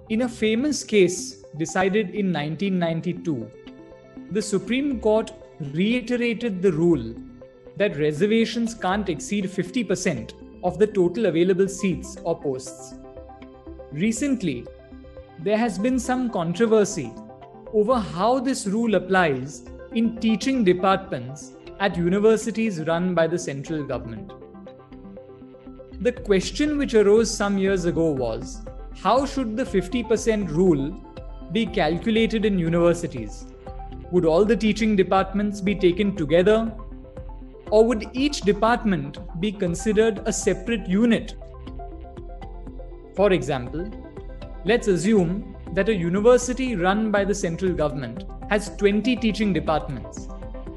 In a famous case decided in 1992, the Supreme Court reiterated the rule that reservations can't exceed 50% of the total available seats or posts. Recently, there has been some controversy over how this rule applies in teaching departments at universities run by the central government. The question which arose some years ago was, how should the 50% rule be calculated in universities? Would all the teaching departments be taken together? Or would each department be considered a separate unit? For example, let's assume that a university run by the central government has 20 teaching departments,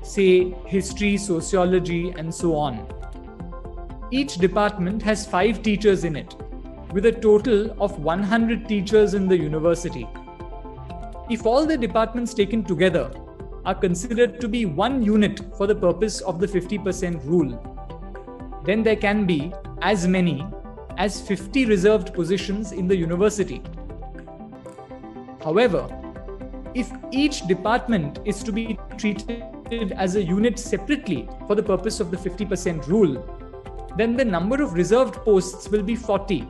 say history, sociology, and so on. Each department has 5 teachers in it, with a total of 100 teachers in the university. If all the departments taken together are considered to be one unit for the purpose of the 50% rule, then there can be as many as 50 reserved positions in the university. However, if each department is to be treated as a unit separately for the purpose of the 50% rule, then the number of reserved posts will be 40.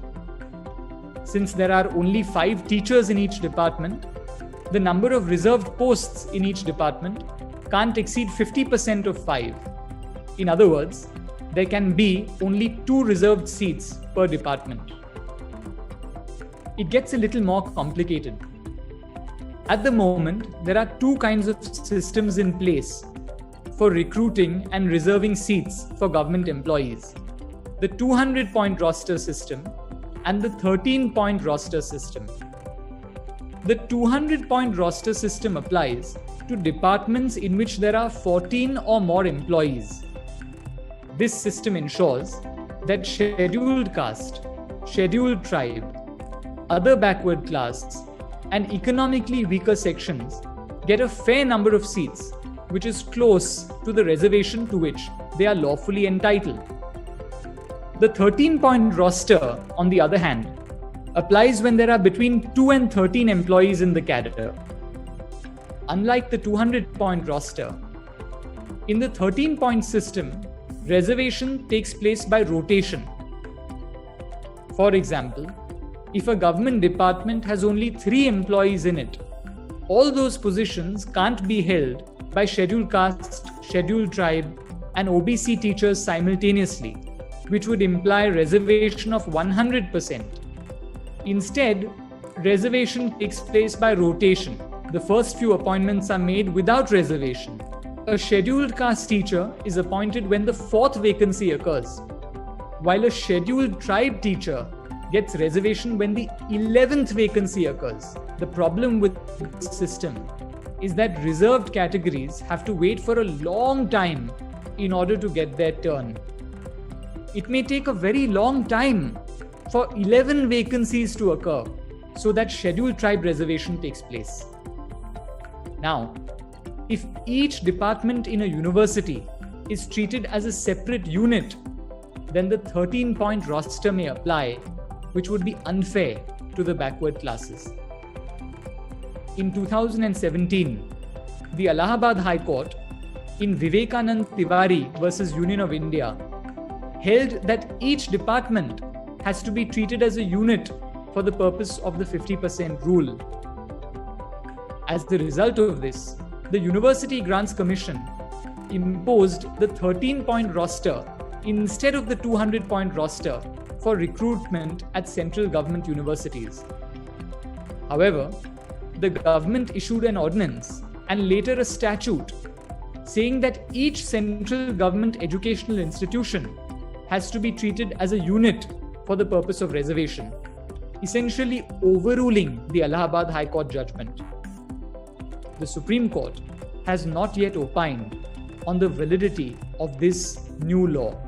Since there are only 5 teachers in each department, the number of reserved posts in each department can't exceed 50% of 5. In other words, there can be only 2 reserved seats per department. It gets a little more complicated. At the moment, there are 2 kinds of systems in place for recruiting and reserving seats for government employees: the 200-point roster system and the 13-point roster system. The 200-point roster system applies to departments in which there are 14 or more employees. This system ensures that scheduled caste, scheduled tribe, other backward classes, and economically weaker sections get a fair number of seats, which is close to the reservation to which they are lawfully entitled. The 13-point roster, on the other hand, applies when there are between 2 and 13 employees in the cadre. Unlike the 200-point roster, in the 13-point system, reservation takes place by rotation. For example, if a government department has only 3 employees in it, all those positions can't be held by scheduled caste, scheduled tribe, and OBC teachers simultaneously, which would imply reservation of 100%. Instead, reservation takes place by rotation. The first few appointments are made without reservation. A scheduled caste teacher is appointed when the 4th vacancy occurs, while a scheduled tribe teacher gets reservation when the 11th vacancy occurs. The problem with this system is that reserved categories have to wait for a long time in order to get their turn. It may take a very long time for 11 vacancies to occur so that scheduled tribe reservation takes place. Now, if each department in a university is treated as a separate unit, then the 13-point roster may apply, which would be unfair to the backward classes. In 2017, the Allahabad High Court, in Vivekanand Tiwari versus Union of India, held that each department has to be treated as a unit for the purpose of the 50% rule. As the result of this, the University Grants Commission imposed the 13-point roster instead of the 200-point roster for recruitment at central government universities. However, the government issued an ordinance and later a statute saying that each central government educational institution has to be treated as a unit for the purpose of reservation, essentially overruling the Allahabad High Court judgment. The Supreme Court has not yet opined on the validity of this new law.